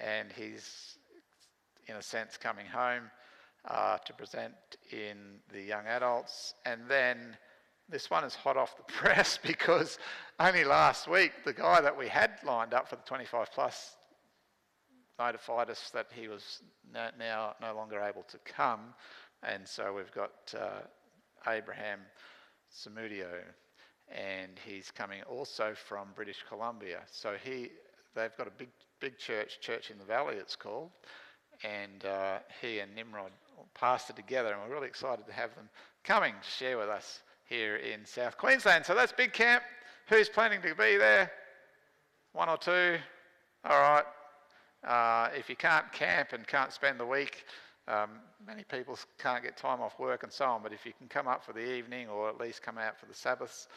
and he's, in a sense, coming home to present in the young adults. And then this one is hot off the press because only last week the guy that we had lined up for the 25 plus notified us that he was now no longer able to come, and so we've got Abraham Samudio, and he's coming also from British Columbia. So they've got a big church in the valley it's called, and he and Nimrod pastored together, and we're really excited to have them coming to share with us here in South Queensland. So that's big camp. Who's planning to be there? One or two? All right. If you can't camp and can't spend the week, many people can't get time off work and so on, but if you can come up for the evening or at least come out for the Sabbaths,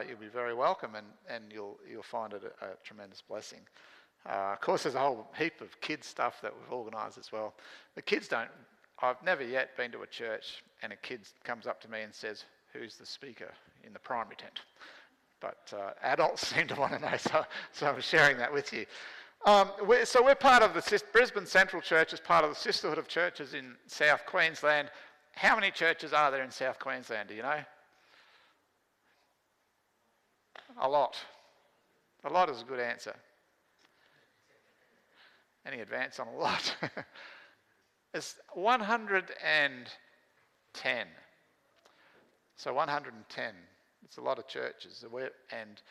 you'll be very welcome, and you'll find it a tremendous blessing. Of course, there's a whole heap of kids stuff that we've organised as well. The kids don't... I've never yet been to a church and a kid comes up to me and says, "Who's the speaker in the primary tent?" But adults seem to want to know, so I'm sharing that with you. We're part of the Brisbane Central Church, as part of the Sisterhood of Churches in South Queensland. How many churches are there in South Queensland, do you know? A lot. A lot is a good answer. Any advance on a lot? It's 110. So 110. It's a lot of churches. And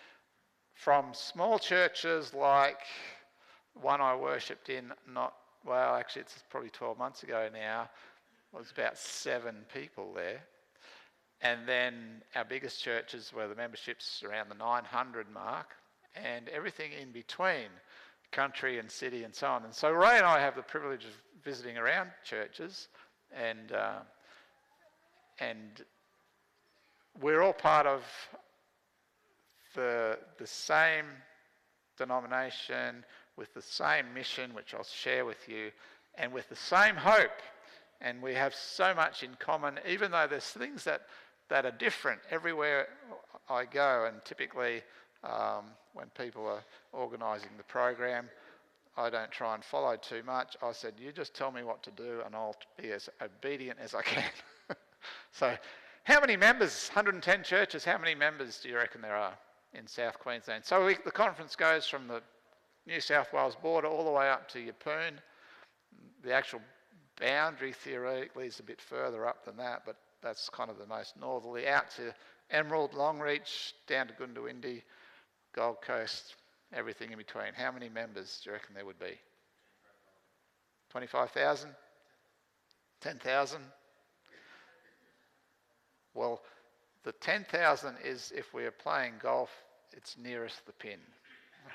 from small churches like one I worshipped in, it's probably 12 months ago now, was about 7 people there. And then our biggest churches where the membership's around the 900 mark, and everything in between, country and city and so on. And so Ray and I have the privilege of visiting around churches, and we're all part of the same denomination, with the same mission, which I'll share with you, and with the same hope. And we have so much in common, even though there's things that are different everywhere I go. And typically when people are organising the program, I don't try and follow too much. I said, you just tell me what to do and I'll be as obedient as I can. So how many members? 110 churches. How many members do you reckon there are in South Queensland? So the conference goes from the New South Wales border all the way up to Yeppoon. The actual boundary theoretically is a bit further up than that, but that's kind of the most northerly, out to Emerald, Longreach, down to Goondiwindi, Gold Coast, everything in between. How many members do you reckon there would be? 25,000? 10,000? Well, the 10,000 is, if we are playing golf, it's nearest the pin,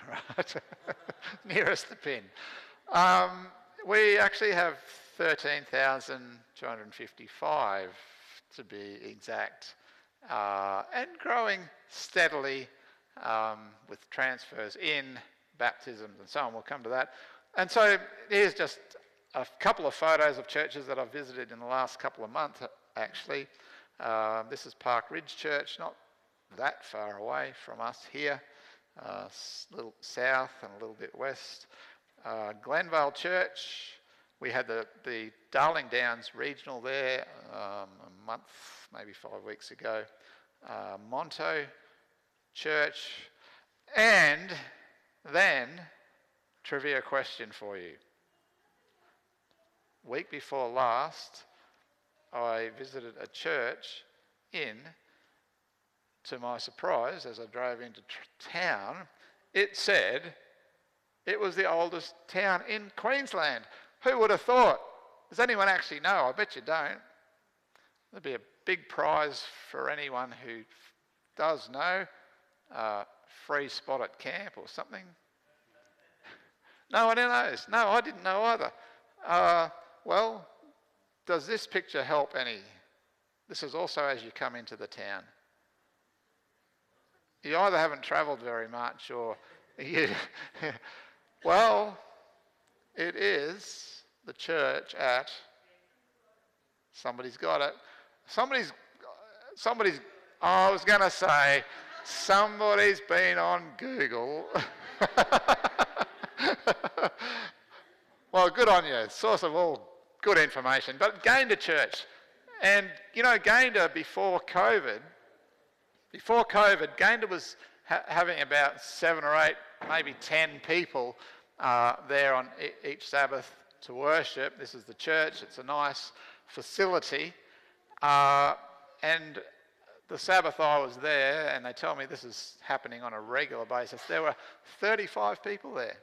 right? Nearest the pin. We actually have 13,255 to be exact, and growing steadily with transfers in, baptisms and so on. We'll come to that. And so here's just a couple of photos of churches that I've visited in the last couple of months, actually. This is Park Ridge Church, not that far away from us here, a little south and a little bit west. Glenvale Church, we had the Darling Downs Regional there a month, maybe 5 weeks ago. Monto Church, and then, trivia question for you. Week before last, I visited a church to my surprise, as I drove into town, it said it was the oldest town in Queensland. Who would have thought? Does anyone actually know? I bet you don't. There'd be a big prize for anyone who does know. Free spot at camp or something. No one knows. No, I didn't know either. Well, does this picture help any? This is also as you come into the town. You either haven't travelled very much or you... Well, it is the church at... Somebody's got it. Somebody's... I was going to say, somebody's been on Google. Well, good on you. Source of all good information. But Gayndah Church, and you know, Gayndah before COVID, Gayndah was having about 7 or 8, maybe 10 people there on each Sabbath to worship. This is the church. It's a nice facility. And the Sabbath I was there, and they tell me this is happening on a regular basis, there were 35 people there.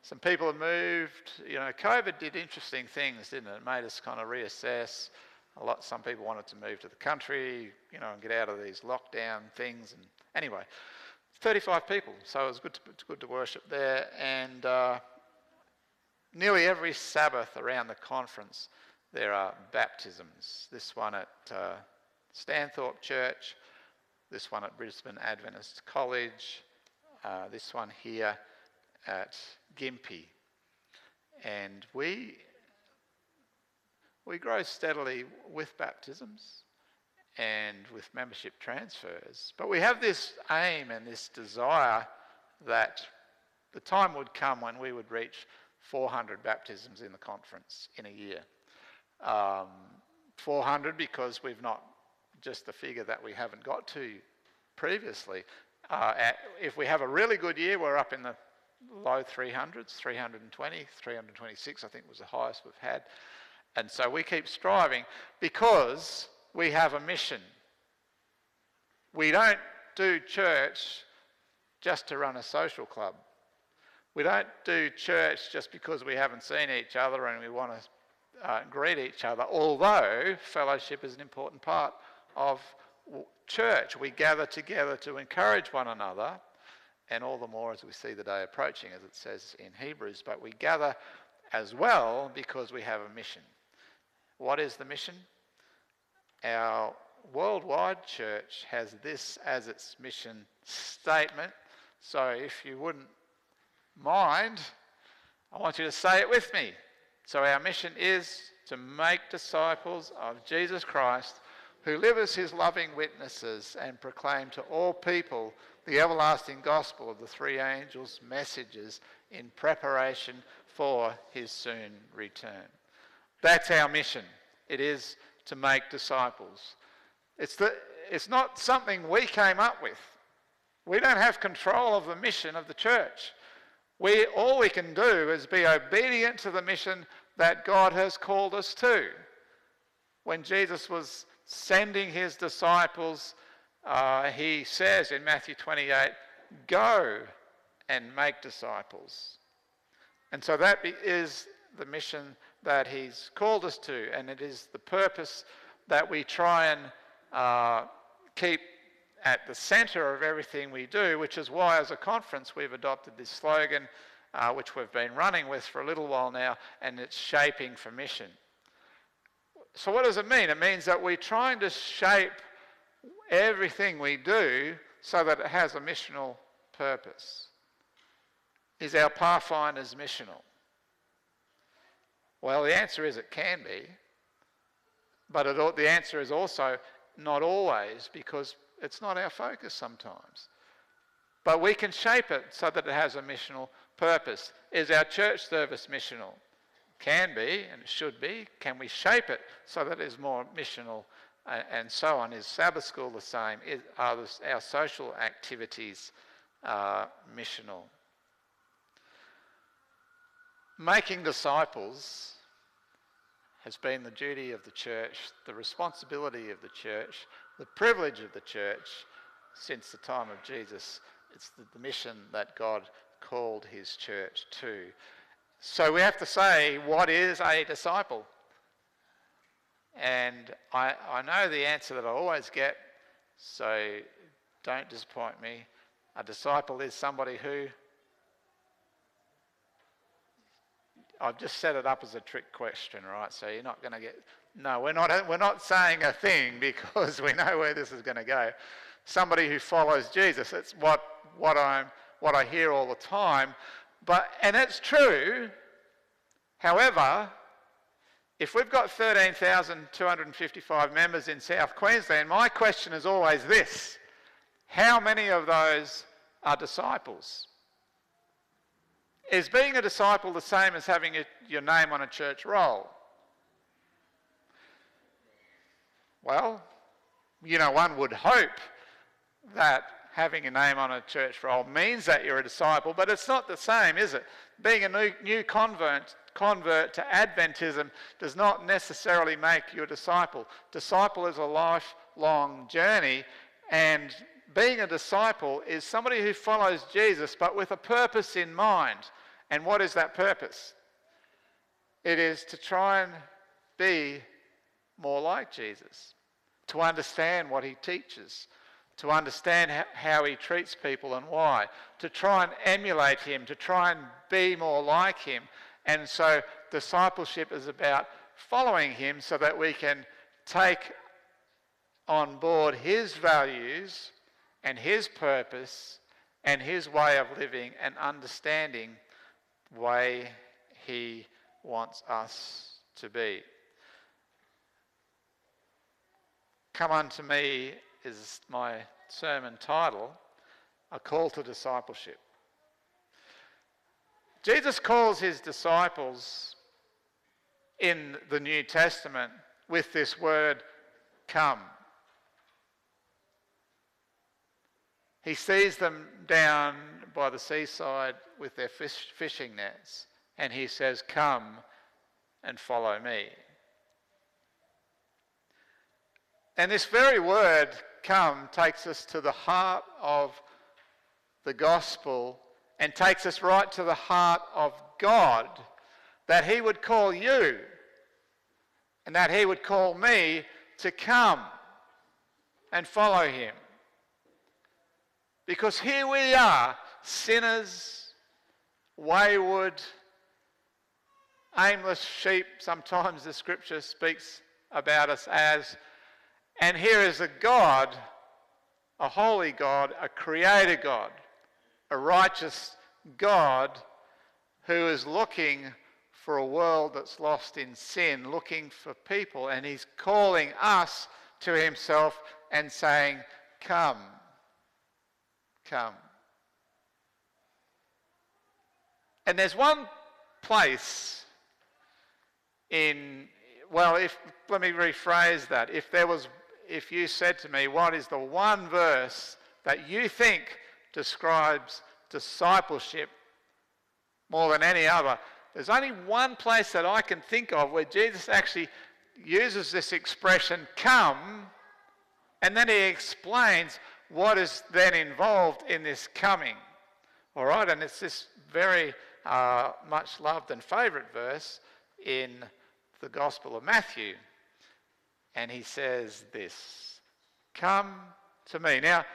Some people had moved. You know, COVID did interesting things, didn't it? It made us kind of reassess. Some people wanted to move to the country, you know, and get out of these lockdown things. And anyway, 35 people. So it was good to worship there. And nearly every Sabbath around the conference, there are baptisms. This one at Stanthorpe Church, this one at Brisbane Adventist College, this one here at Gympie. And we grow steadily with baptisms and with membership transfers. But we have this aim and this desire that the time would come when we would reach 400 baptisms in the conference in a year. 400 because we've not just the figure that we haven't got to previously. If we have a really good year, we're up in the low 300s, 320, 326 I think was the highest we've had. And so we keep striving because we have a mission. We don't do church just to run a social club. We don't do church just because we haven't seen each other and we want to greet each other, although fellowship is an important part of church. We gather together to encourage one another, and all the more as we see the day approaching, as it says in Hebrews. But we gather as well because we have a mission. What is the mission? Our worldwide church has this as its mission statement. So if you wouldn't mind, I want you to say it with me. So our mission is to make disciples of Jesus Christ, who live as his loving witnesses and proclaim to all people the everlasting gospel of the three angels' messages in preparation for his soon return. That's our mission. It is to make disciples. It's not something we came up with. We don't have control of the mission of the church. All we can do is be obedient to the mission that God has called us to. When Jesus was sending his disciples, he says in Matthew 28, go and make disciples. And so that is the mission that he's called us to, and it is the purpose that we try and keep at the centre of everything we do, which is why as a conference we've adopted this slogan, which we've been running with for a little while now, and it's shaping for mission. So what does it mean? It means that we're trying to shape everything we do so that it has a missional purpose. Is our Pathfinders missional? Well, the answer is it can be, but the answer is also not always, because it's not our focus sometimes. But we can shape it so that it has a missional purpose. Is our church service missional? Can be, and it should be. Can we shape it so that it is more missional, and so on? Is Sabbath school the same? Are our social activities missional? Making disciples has been the duty of the church, the responsibility of the church, the privilege of the church since the time of Jesus. It's the mission that God called his church to. So we have to say, what is a disciple? And I know the answer that I always get, so don't disappoint me. A disciple is somebody who... I've just set it up as a trick question, right? So you're not going to get... No, we're not saying a thing because we know where this is going to go. Somebody who follows Jesus. It's what I hear all the time. And it's true. However, if we've got 13,255 members in South Queensland, my question is always this: how many of those are disciples? Is being a disciple the same as having your name on a church roll? Well, one would hope that having a name on a church roll means that you're a disciple, but it's not the same, is it? Being a new convert to Adventism does not necessarily make you a disciple. Disciple is a lifelong journey, and being a disciple is somebody who follows Jesus, but with a purpose in mind. And what is that purpose? It is to try and be more like Jesus, to understand what he teaches, to understand how he treats people and why, to try and emulate him, to try and be more like him. And so discipleship is about following him so that we can take on board his values and his purpose and his way of living and understanding the way he wants us to be. Come unto me is my sermon title, A Call to Discipleship. Jesus calls his disciples in the New Testament with this word, come. He sees them down by the seaside with their fishing nets, and he says, come and follow me. And this very word, come, takes us to the heart of the gospel and takes us right to the heart of God, that he would call you and that he would call me to come and follow him. Because here we are, sinners, wayward, aimless sheep, sometimes the scripture speaks about us as, and here is a God, a holy God, a creator God, a righteous God who is looking for a world that's lost in sin, looking for people, and he's calling us to himself and saying, come, come. And there's one place let me rephrase that. If you said to me, what is the one verse that you think describes discipleship more than any other? There's only one place that I can think of where Jesus actually uses this expression, come, and then he explains what is then involved in this coming. All right, and it's this very much loved and favourite verse in the Gospel of Matthew. And he says this, come to me. Now,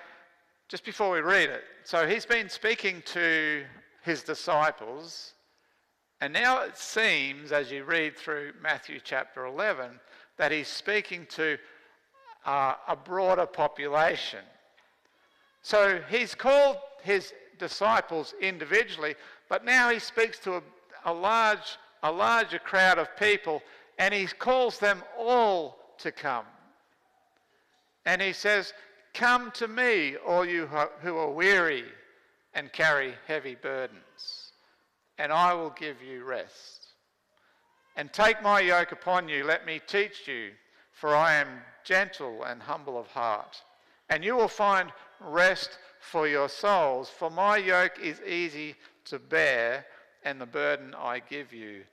just before we read it, so he's been speaking to his disciples, and now it seems, as you read through Matthew chapter 11, that he's speaking to a broader population. So he's called his disciples individually, but now he speaks to a larger crowd of people, and he calls them all to come. And he says, come to me, all you who are weary and carry heavy burdens, and I will give you rest. And take my yoke upon you, let me teach you, for I am gentle and humble of heart. And you will find rest for your souls, for my yoke is easy to bear, and the burden I give you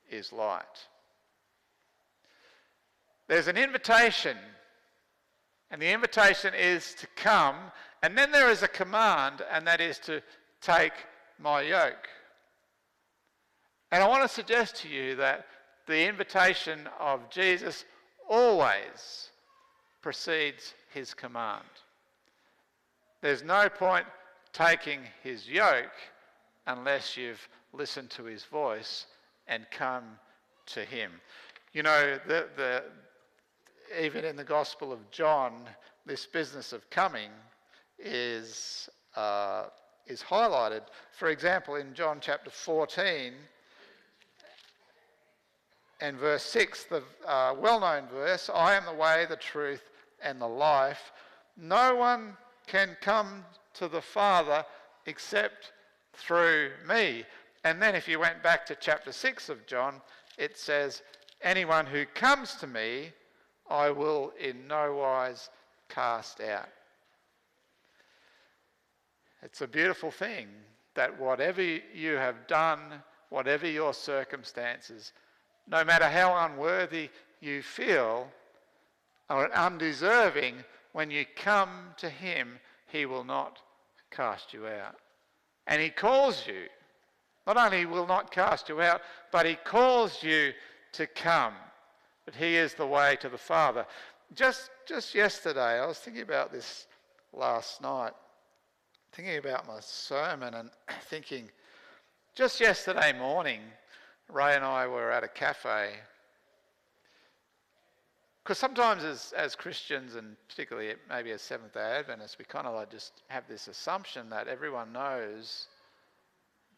is light. There's an invitation, and the invitation is to come, and then there is a command, and that is to take my yoke. And I want to suggest to you that the invitation of Jesus always precedes his command. There's no point taking his yoke unless you've listened to his voice and come to him. You know, even in the Gospel of John, this business of coming is highlighted. For example, in John chapter 14 and verse 6, the well-known verse, I am the way, the truth, and the life. No one can come to the Father except through me. And then if you went back to chapter 6 of John, it says, anyone who comes to me, I will in no wise cast out. It's a beautiful thing that whatever you have done, whatever your circumstances, no matter how unworthy you feel or undeserving, when you come to him, he will not cast you out. And he calls you. Not only will not cast you out, but he calls you to come. But he is the way to the Father. Just yesterday, I was thinking about this last night, thinking about my sermon and thinking, just yesterday morning, Ray and I were at a cafe. Because sometimes as Christians, and particularly maybe as Seventh-day Adventists, we kind of like just have this assumption that everyone knows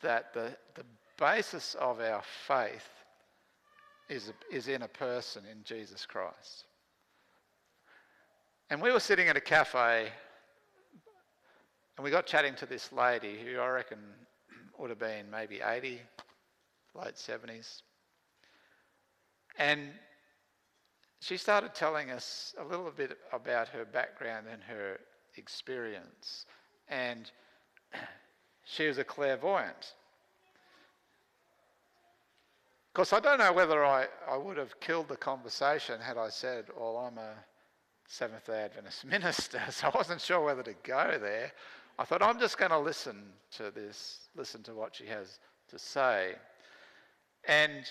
that the basis of our faith is in a person, in Jesus Christ. And we were sitting at a cafe and we got chatting to this lady who I reckon would have been maybe 80, late 70s. And she started telling us a little bit about her background and her experience. And she was a clairvoyant. Of course, I don't know whether I would have killed the conversation had I said, well, I'm a Seventh-day Adventist minister, so I wasn't sure whether to go there. I thought, I'm just going to listen to this, listen to what she has to say. And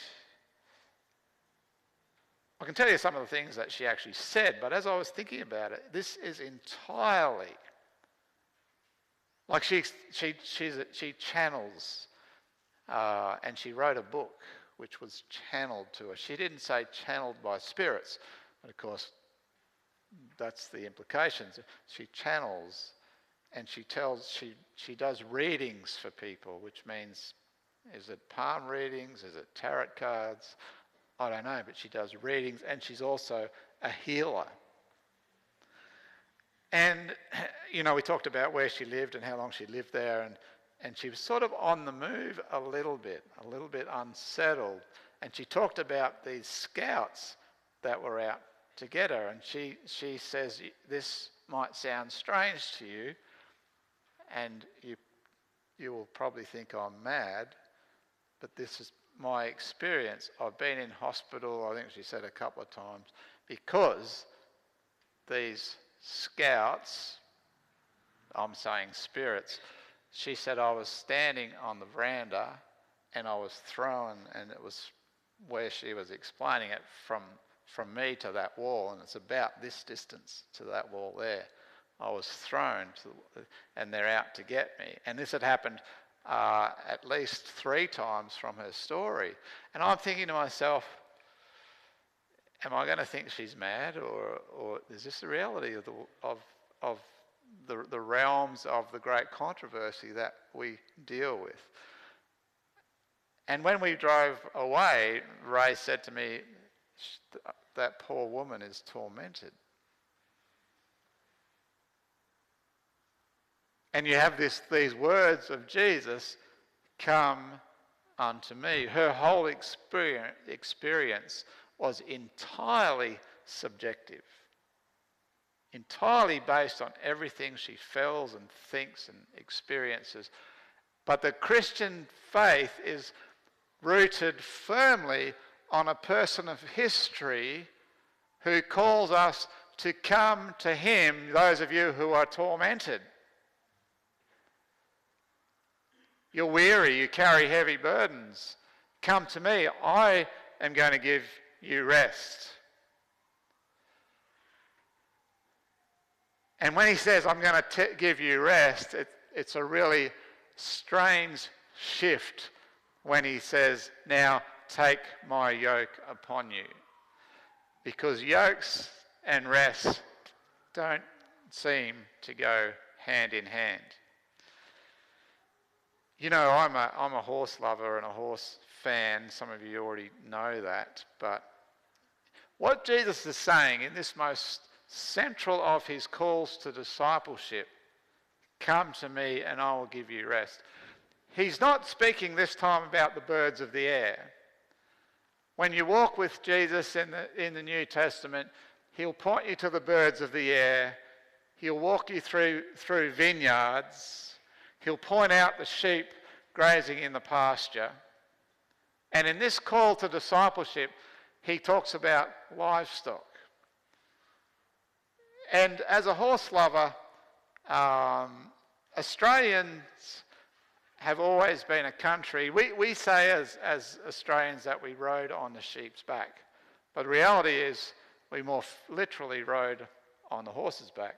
I can tell you some of the things that she actually said, but as I was thinking about it, this is entirely, like she channels, and she wrote a book which was channeled to her. She didn't say channeled by spirits, but of course that's the implications. She channels, and she does readings for people, which means, is it palm readings, is it tarot cards? I don't know, but she does readings, and she's also a healer. And, you know, we talked about where she lived and how long she lived there, and she was sort of on the move a little bit unsettled. And she talked about these scouts that were out to get her, and she says, this might sound strange to you, and you will probably think I'm mad, but this is my experience. I've been in hospital, I think she said a couple of times, because these scouts, I'm saying spirits, she said I was standing on the veranda and I was thrown, and it was where she was explaining it, from me to that wall, and it's about this distance to that wall there. I was thrown, and they're out to get me. And this had happened at least 3 times from her story. And I'm thinking to myself, am I going to think she's mad, or is this the reality of the realms of the great controversy that we deal with? And when we drove away, Ray said to me, that poor woman is tormented. And you have these words of Jesus, come unto me. Her whole experience was entirely subjective, entirely based on everything she feels and thinks and experiences. But the Christian faith is rooted firmly on a person of history who calls us to come to him, those of you who are tormented. You're weary, you carry heavy burdens. Come to me, I am going to give you rest. And when he says, I'm going to give you rest, it's a really strange shift when he says, now take my yoke upon you. Because yokes and rest don't seem to go hand in hand. You know, I'm a horse lover and a horse fan. Some of you already know that. But what Jesus is saying in this most central of his calls to discipleship, come to me and I will give you rest. he's not speaking this time about the birds of the air. When you walk with Jesus in the New Testament, he'll point you to the birds of the air. He'll walk you through vineyards. He'll point out the sheep grazing in the pasture. And in this call to discipleship, he talks about livestock. And as a horse lover, Australians have always been a country, we say as Australians that we rode on the sheep's back. But the reality is we more literally rode on the horse's back.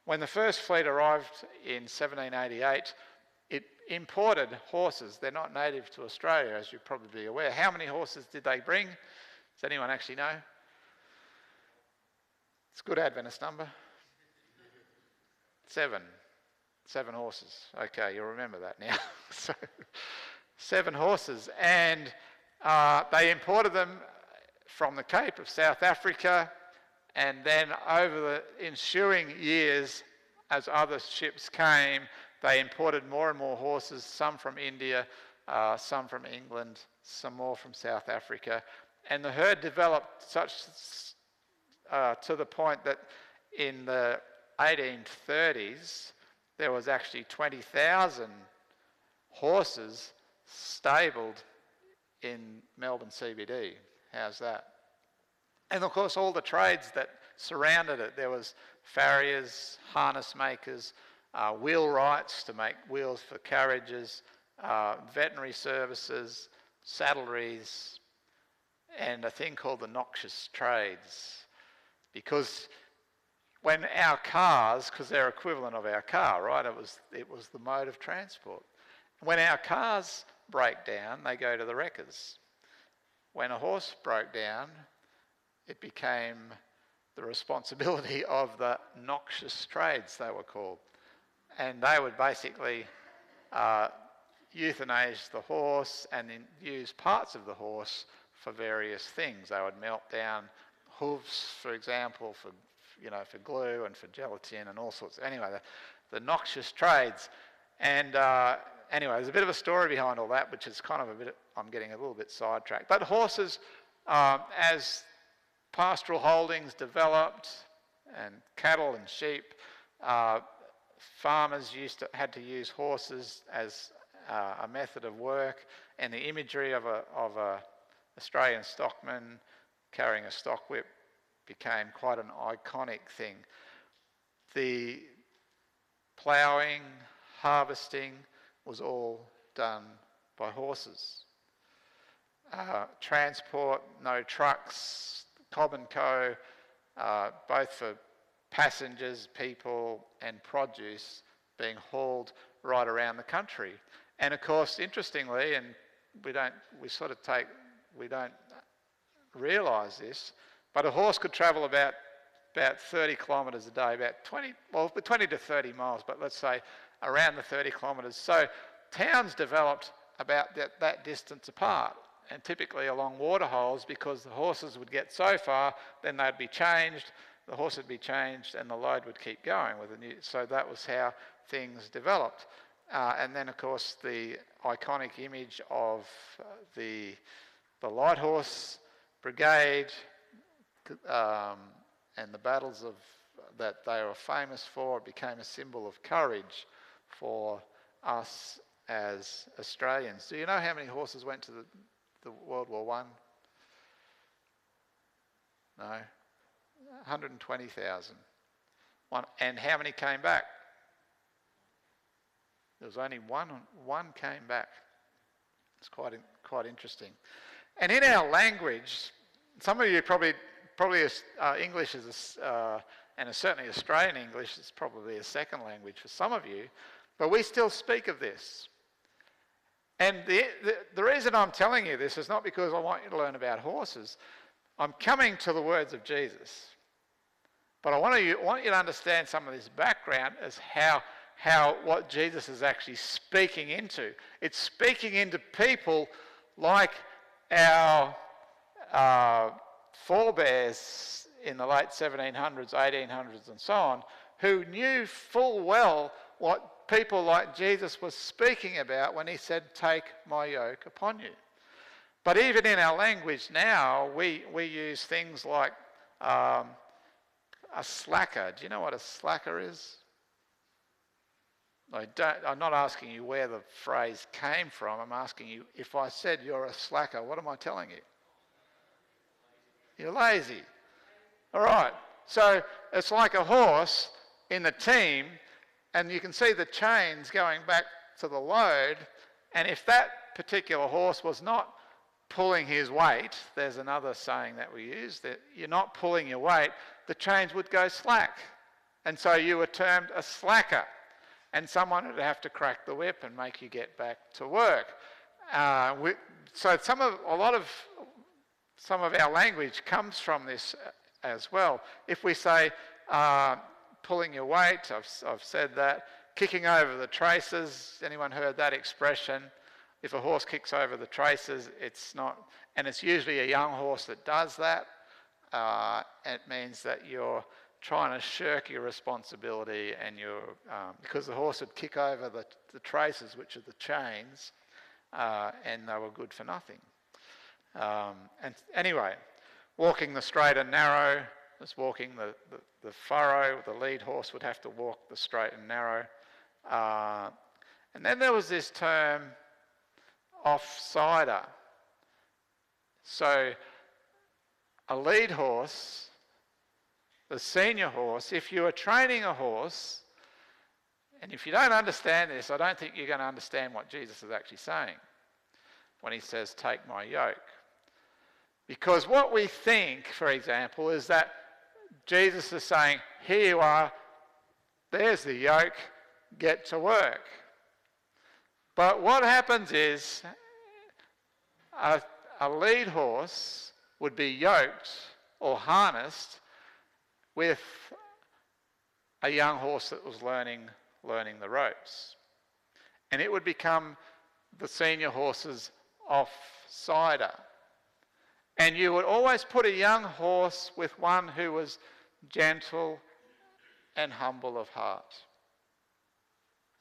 When the first fleet arrived in 1788, it imported horses. They're not native to Australia, as you're probably aware. How many horses did they bring? Does anyone actually know? It's a good Adventist number. 7. 7 horses. Okay, you'll remember that now. So, 7 horses. And they imported them from the Cape of South Africa, and then over the ensuing years, as other ships came, they imported more and more horses, some from India, some from England, some more from South Africa. And the herd developed such to the point that in the 1830s, there was actually 20,000 horses stabled in Melbourne CBD. How's that? And of course, all the trades that surrounded it. There was farriers, harness makers, wheelwrights to make wheels for carriages, veterinary services, saddleries, and a thing called the noxious trades. Because when our cars, because they're equivalent of our car, right? It was the mode of transport. When our cars break down, they go to the wreckers. When a horse broke down, it became the responsibility of the noxious trades, they were called. And they would basically euthanize the horse and then use parts of the horse for various things. They would melt down hooves, for example, for glue and for gelatin and all sorts. Anyway, the noxious trades. And anyway, there's a bit of a story behind all that, which is kind of I'm getting a little bit sidetracked. But horses, as pastoral holdings developed, and cattle and sheep, farmers had to use horses as a method of work, and the imagery of a Australian stockman carrying a stock whip became quite an iconic thing. The ploughing, harvesting was all done by horses. Transport, no trucks, Cobb and Co, both for passengers, people and produce being hauled right around the country. And of course, interestingly, and we don't realise this, but a horse could travel about 30 kilometres a day, about 20 to 30 miles, but let's say around the 30 kilometres. So towns developed about that distance apart, and typically along waterholes, because the horses would get so far, then they'd be changed, the horse would be changed, and the load would keep going with so that was how things developed. And then, of course, the iconic image of the Light Horse Brigade and the battles that they were famous for became a symbol of courage for us as Australians. Do you know how many horses went to the World War I? No? 120,000. And how many came back? There was only one came back. It's quite interesting. And in our language, some of you probably English is and certainly Australian English is probably a second language for some of you, but we still speak of this. And the reason I'm telling you this is not because I want you to learn about horses. I'm coming to the words of Jesus. But I want you to understand some of this background as how what Jesus is actually speaking into. It's speaking into people like our forebears in the late 1700s, 1800s and so on, who knew full well what people like Jesus was speaking about when he said, take my yoke upon you. But even in our language now, we use things like a slacker. Do you know what a slacker is? I'm not asking you where the phrase came from. I'm asking you, if I said you're a slacker, what am I telling you? You're lazy. All right. So it's like a horse in the team, and you can see the chains going back to the load, and if that particular horse was not pulling his weight, there's another saying that we use, that you're not pulling your weight, the chains would go slack. And so you were termed a slacker. And someone would have to crack the whip and make you get back to work. So some of our language comes from this as well. If we say pulling your weight, I've said that. Kicking over the traces, anyone heard that expression? If a horse kicks over the traces, it's not, and it's usually a young horse that does that. It means that you're trying to shirk your responsibility, and because the horse would kick over the traces, which are the chains, and they were good for nothing. And anyway, walking the straight and narrow was walking the furrow. The lead horse would have to walk the straight and narrow. And then there was this term, offsider. So a lead horse, the senior horse, if you are training a horse, and if you don't understand this, I don't think you're going to understand what Jesus is actually saying when he says, take my yoke. Because what we think, for example, is that Jesus is saying, here you are, there's the yoke, get to work. But what happens is a lead horse would be yoked or harnessed with a young horse that was learning the ropes. And it would become the senior horse's offsider. And you would always put a young horse with one who was gentle and humble of heart.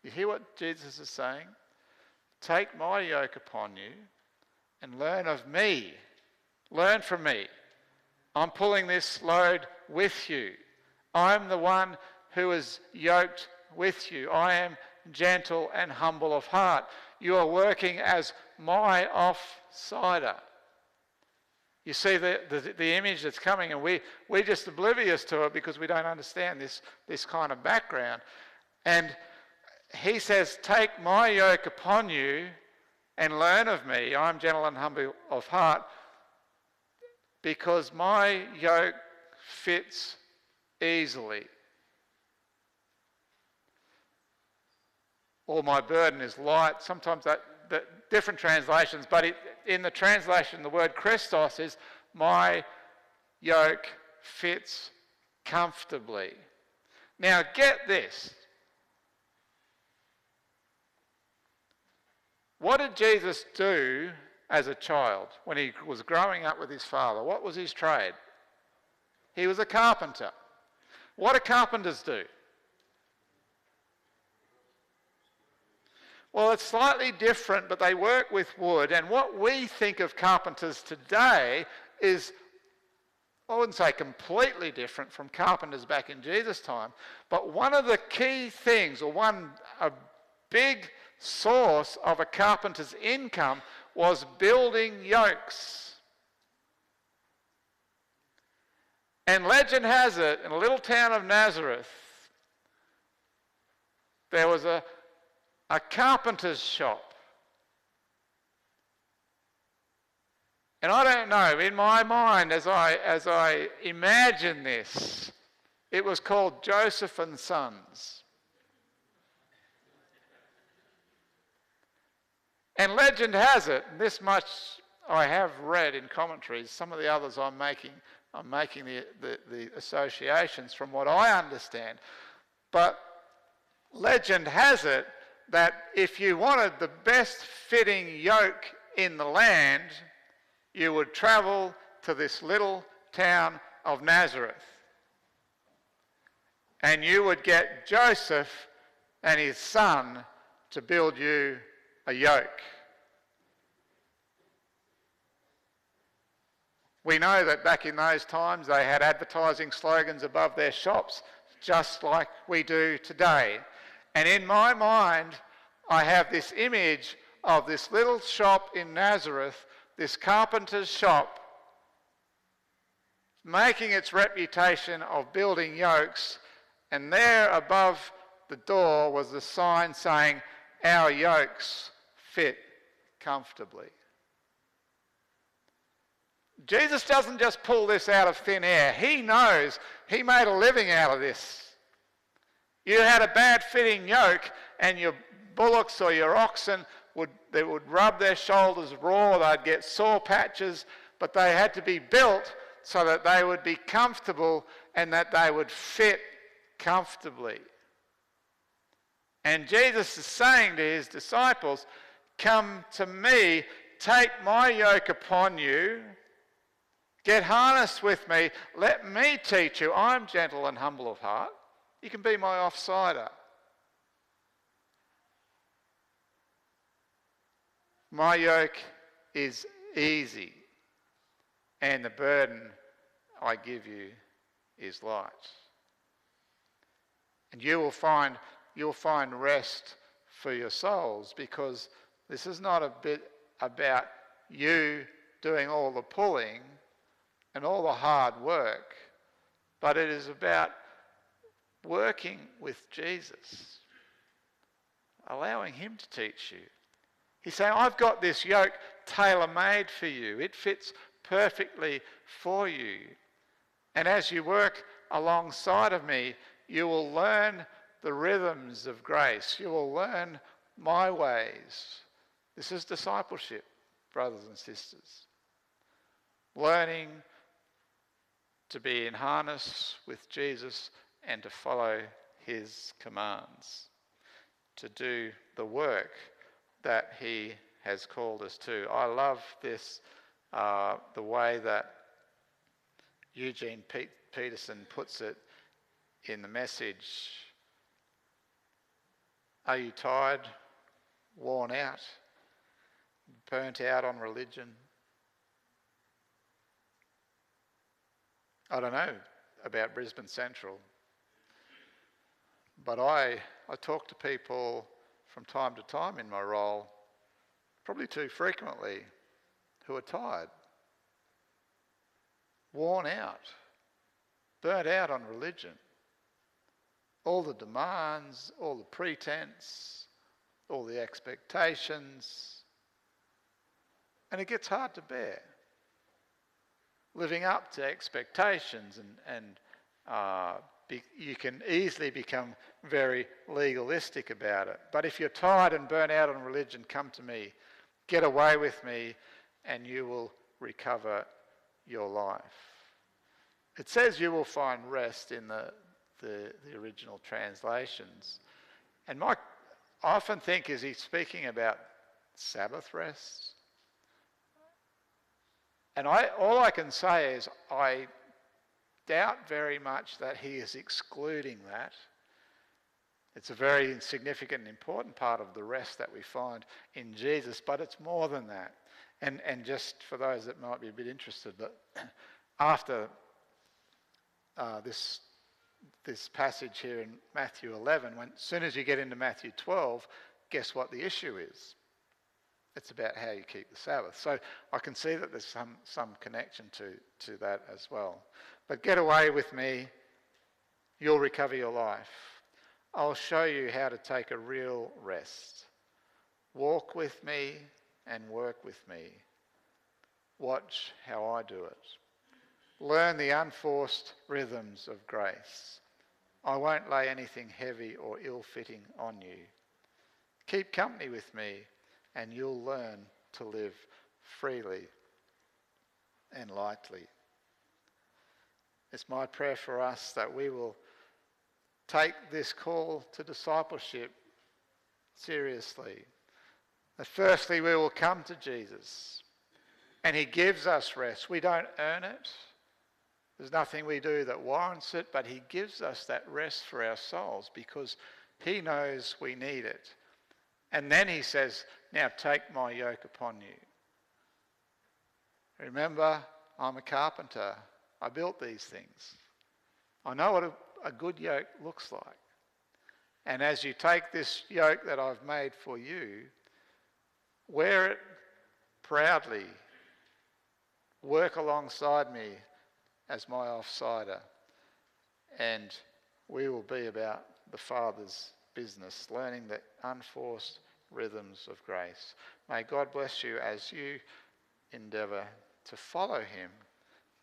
You hear what Jesus is saying? Take my yoke upon you and learn of me. Learn from me. I'm pulling this load with you. I'm the one who is yoked with you. I am gentle and humble of heart. You are working as my offsider. You see the image that's coming, and we're just oblivious to it because we don't understand this kind of background. And he says, take my yoke upon you and learn of me. I'm gentle and humble of heart, because my yoke fits easily. Or my burden is light. Sometimes that different translations, but in the translation, the word Christos is, my yoke fits comfortably. Now get this. What did Jesus do as a child when he was growing up with his father? What was his trade? He was a carpenter. What do carpenters do? Well, it's slightly different, but they work with wood. And what we think of carpenters today is, I wouldn't say completely different from carpenters back in Jesus' time, but one of the key things, or a big source of a carpenter's income was building yokes. And legend has it, in a little town of Nazareth, there was a carpenter's shop. And I don't know, in my mind, as I imagine this, it was called Joseph and Sons. And legend has it, and this much I have read in commentaries, some of the others I'm making the associations from what I understand, but legend has it that if you wanted the best fitting yoke in the land, you would travel to this little town of Nazareth. And you would get Joseph and his Son to build you a yoke. We know that back in those times they had advertising slogans above their shops, just like we do today. And in my mind, I have this image of this little shop in Nazareth, this carpenter's shop, making its reputation of building yokes, and there above the door was the sign saying, "Our yokes fit comfortably." Jesus doesn't just pull this out of thin air. He knows he made a living out of this. You had a bad fitting yoke and your bullocks or your oxen would rub their shoulders raw, they'd get sore patches, but they had to be built so that they would be comfortable and that they would fit comfortably. And Jesus is saying to his disciples, "Come to me, take my yoke upon you, get harnessed with me, let me teach you. I'm gentle and humble of heart. You can be my offsider. My yoke is easy, and the burden I give you is light." And you'll find rest for your souls, because this is not a bit about you doing all the pulling and all the hard work, but it is about working with Jesus, allowing him to teach you. He's saying, "I've got this yoke tailor-made for you. It fits perfectly for you. And as you work alongside of me, you will learn the rhythms of grace. You will learn my ways." This is discipleship, brothers and sisters. Learning to be in harness with Jesus and to follow his commands, to do the work that he has called us to. I love this, the way that Eugene Peterson puts it in the Message. Are you tired, worn out, burnt out on religion? I don't know about Brisbane Central, but I talk to people from time to time in my role, probably too frequently, who are tired, worn out, burnt out on religion. All the demands, all the pretense, all the expectations, and it gets hard to bear. Living up to expectations, and you can easily become very legalistic about it. But if you're tired and burnt out on religion, come to me, get away with me, and you will recover your life. It says you will find rest in the original translations. And I often think, is he speaking about Sabbath rest? And all I can say is I doubt very much that he is excluding that. It's a very significant and important part of the rest that we find in Jesus, but it's more than that. And just for those that might be a bit interested, that after this passage here in Matthew 11, as soon as you get into Matthew 12, guess what the issue is? It's about how you keep the Sabbath. So I can see that there's some connection to that as well. But get away with me, you'll recover your life. I'll show you how to take a real rest. Walk with me and work with me. Watch how I do it. Learn the unforced rhythms of grace. I won't lay anything heavy or ill-fitting on you. Keep company with me, and you'll learn to live freely and lightly. It's my prayer for us that we will take this call to discipleship seriously. That firstly, we will come to Jesus, and he gives us rest. We don't earn it. There's nothing we do that warrants it, but he gives us that rest for our souls because He knows we need it. And then he says, now take my yoke upon you. Remember, I'm a carpenter. I built these things. I know what a good yoke looks like. And as you take this yoke that I've made for you, wear it proudly. Work alongside me as my offsider. And we will be about the Father's business, learning the unforced rhythms of grace. May God bless you as you endeavour to follow him,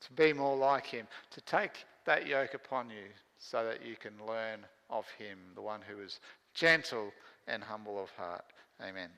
to be more like him, to take that yoke upon you so that you can learn of him, the one who is gentle and humble of heart. Amen.